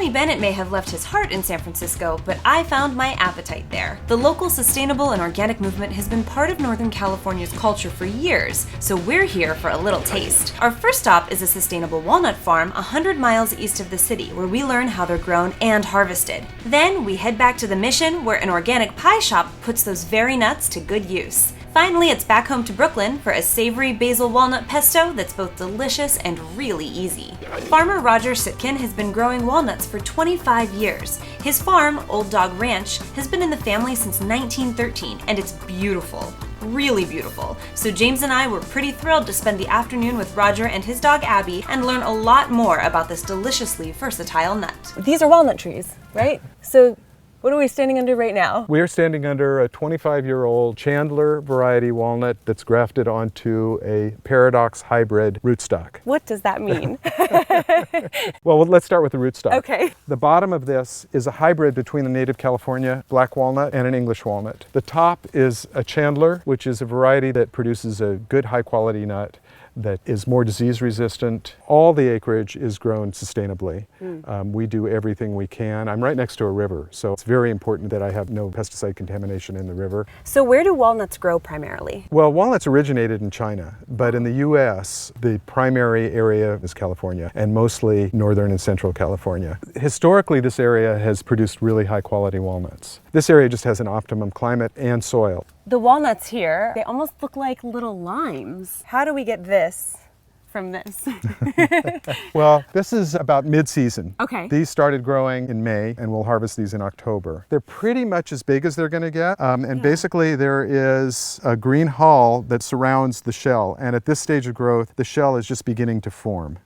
Tony Bennett may have left his heart in San Francisco, but I found my appetite there. The local sustainable and organic movement has been part of Northern California's culture for years, so we're here for a little taste. Our first stop is a sustainable walnut farm 100 miles east of the city, where we learn how they're grown and harvested. Then we head back to the Mission, where an organic pie shop puts those very nuts to good use. Finally, it's back home to Brooklyn for a savory basil walnut pesto that's both delicious and really easy. Farmer Roger Sitkin has been growing walnuts for 25 years. His farm, Old Dog Ranch, has been in the family since 1913, and it's beautiful. Really beautiful. So James and I were pretty thrilled to spend the afternoon with Roger and his dog Abby and learn a lot more about this deliciously versatile nut. These are walnut trees, right? So what are we standing under right now? We are standing under a 25-year-old Chandler variety walnut that's grafted onto a Paradox hybrid rootstock. What does that mean? Well, let's start with the rootstock. Okay. The bottom of this is a hybrid between a native California black walnut and an English walnut. The top is a Chandler, which is a variety that produces a good high-quality nut that is more disease resistant. All the acreage is grown sustainably. We do everything we can. I'm right next to a river, so it's very important that I have no pesticide contamination in the river. So where do walnuts grow primarily? Well, walnuts originated in China, but in the US, the primary area is California, and mostly northern and central California. Historically, this area has produced really high quality walnuts. This area just has an optimum climate and soil. The walnuts here, they almost look like little limes. How do we get this from this? Well, this is about mid-season. Okay. These started growing in May, and we'll harvest these in October. They're pretty much as big as they're going to get, and basically there is a green hull that surrounds the shell, and at this stage of growth, the shell is just beginning to form.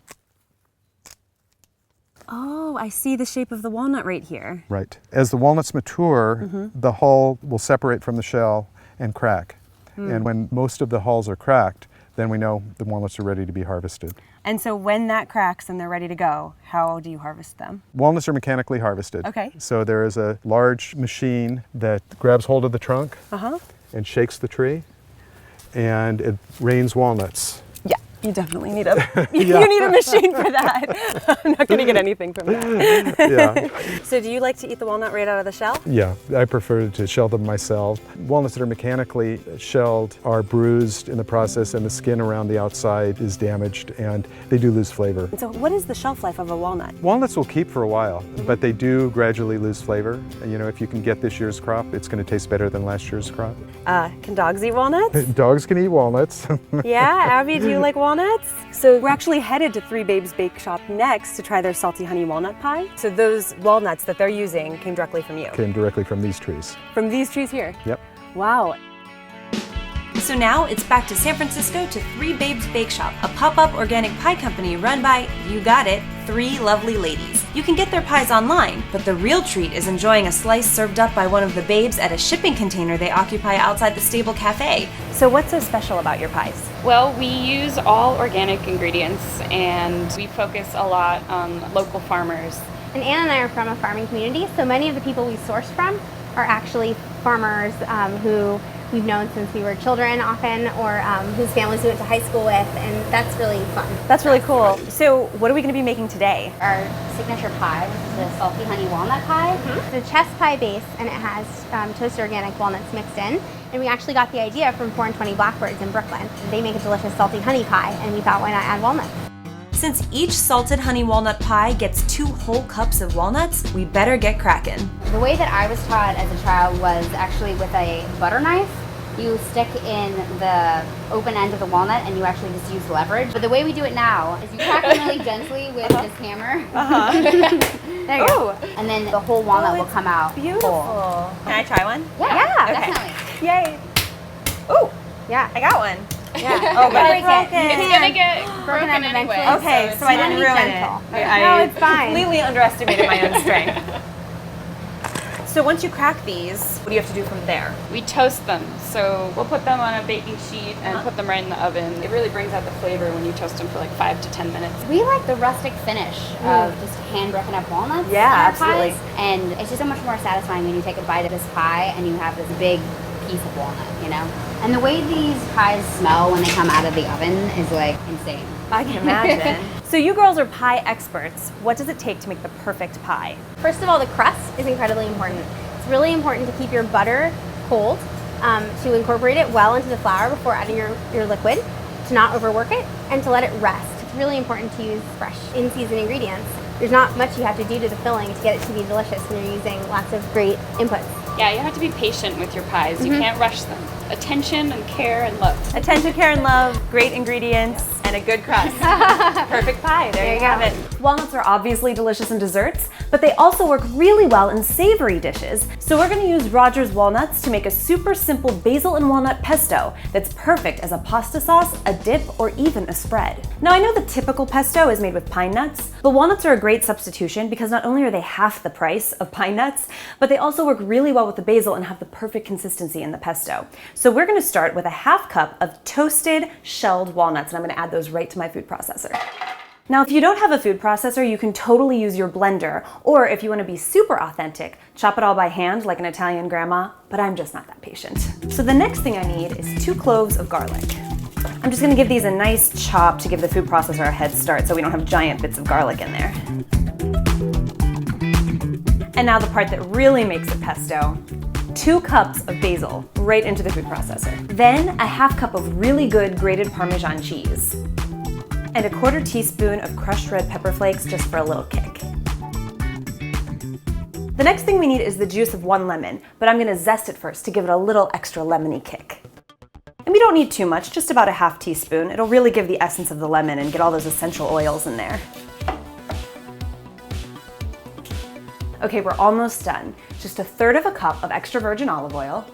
Oh, I see the shape of the walnut right here. Right. As the walnuts mature, the hull will separate from the shell and crack. And when most of the hulls are cracked, then we know the walnuts are ready to be harvested. And so when that cracks and they're ready to go, how do you harvest them? Walnuts are mechanically harvested. Okay. So there is a large machine that grabs hold of the trunk and shakes the tree, and it rains walnuts. Yeah, you definitely need a you need a machine for that. I'm not going to get anything from that. Yeah. So do you like to eat the walnut right out of the shell? Yeah, I prefer to shell them myself. Walnuts that are mechanically shelled are bruised in the process, and the skin around the outside is damaged, and they do lose flavor. And so what is the shelf life of a walnut? Walnuts will keep for a while, but they do gradually lose flavor. You know, if you can get this year's crop, it's going to taste better than last year's crop. Can dogs eat walnuts? Dogs can eat walnuts. Yeah, Abby, do you like walnuts? So we're actually headed to Three Babes Bakeshop next to try their salty honey walnut pie. So those walnuts that they're using came directly from you? Came directly from these trees. From these trees here? Yep. Wow. So now it's back to San Francisco to Three Babes Bakeshop, a pop-up organic pie company run by, you got it, three lovely ladies. You can get their pies online, but the real treat is enjoying a slice served up by one of the babes at a shipping container they occupy outside the Stable Cafe. So what's so special about your pies? Well, we use all organic ingredients, and we focus a lot on local farmers. And Anna and I are from a farming community, so many of the people we source from are actually farmers who we've known since we were children often, or whose families we went to high school with, and that's really fun. That's really cool. So what are we going to be making today? Our signature pie, which is the Salted Honey Walnut Pie. It's a chess pie base, and it has toasted organic walnuts mixed in. And we actually got the idea from 4&TwentyBlackbirds in Brooklyn. They make a delicious salty honey pie, and we thought, why not add walnuts? Since each salted honey walnut pie gets 2 whole cups of walnuts, we better get cracking. The way that I was taught as a child was actually with a butter knife. You stick in the open end of the walnut and you actually just use leverage. But the way we do it now is you crack them really gently with this hammer. There you go. And then the whole walnut will come out Beautiful. whole. Can I try one? Yeah, Okay. definitely. Yay. Ooh, Yeah. I got one. Yeah. Oh, but break broken. it. It's gonna get Broken broken up anyway. eventually. Okay, so I didn't Be ruin gentle. it. No, it's fine. Completely underestimated my own strength. So once you crack these, what do you have to do from there? We toast them, so we'll put them on a baking sheet and put them right in the oven. It really brings out the flavor when you toast them for like 5 to 10 minutes. We like the rustic finish of just hand broken up walnuts. Yeah, on our absolutely. pies. And it's just so much more satisfying when you take a bite of this pie and you have this big piece of walnut, you know? And the way these pies smell when they come out of the oven is like insane. I can imagine. So you girls are pie experts. What does it take to make the perfect pie? First of all, the crust is incredibly important. It's really important to keep your butter cold, to incorporate it well into the flour before adding your liquid, to not overwork it, and to let it rest. It's really important to use fresh, in-season ingredients. There's not much you have to do to the filling to get it to be delicious when you're using lots of great inputs. Yeah, you have to be patient with your pies. You can't rush them. Attention and care and love. Attention, care, and love, great ingredients, and a good crust. Perfect pie, there you have it. Walnuts are obviously delicious in desserts, but they also work really well in savory dishes. So we're gonna use Roger's walnuts to make a super simple basil and walnut pesto that's perfect as a pasta sauce, a dip, or even a spread. Now I know the typical pesto is made with pine nuts, but walnuts are a great substitution because not only are they half the price of pine nuts, but they also work really well with the basil and have the perfect consistency in the pesto. So we're gonna start with a half cup of toasted shelled walnuts, and I'm gonna add those right to my food processor. Now, if you don't have a food processor, you can totally use your blender, or if you wanna be super authentic, chop it all by hand like an Italian grandma, but I'm just not that patient. So the next thing I need is 2 cloves of garlic. I'm just gonna give these a nice chop to give the food processor a head start so we don't have giant bits of garlic in there. And now the part that really makes it pesto. 2 cups of basil right into the food processor. Then a half cup of really good grated Parmesan cheese. And a 1/4 teaspoon of crushed red pepper flakes just for a little kick. The next thing we need is the juice of 1 lemon, but I'm gonna zest it first to give it a little extra lemony kick. And we don't need too much, just about a half teaspoon. It'll really give the essence of the lemon and get all those essential oils in there. Okay, we're almost done. Just 1/3 cup of extra virgin olive oil,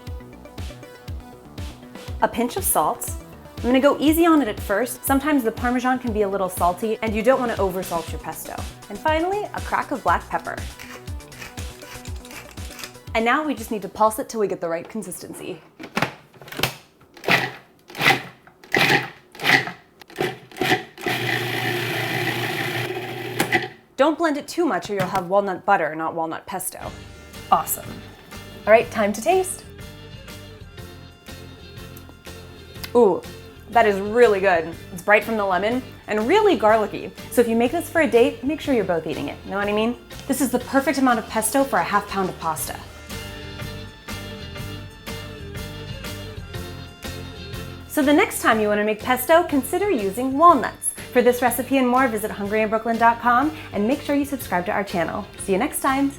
a pinch of salt. I'm gonna go easy on it at first. Sometimes the Parmesan can be a little salty and you don't wanna oversalt your pesto. And finally, a crack of black pepper. And now we just need to pulse it till we get the right consistency. Don't blend it too much or you'll have walnut butter, not walnut pesto. Awesome. All right, time to taste. Ooh, that is really good. It's bright from the lemon and really garlicky. So if you make this for a date, make sure you're both eating it. Know what I mean? This is the perfect amount of pesto for a half pound of pasta. So the next time you want to make pesto, consider using walnuts. For this recipe and more, visit hungryinbrooklyn.com and make sure you subscribe to our channel. See you next time.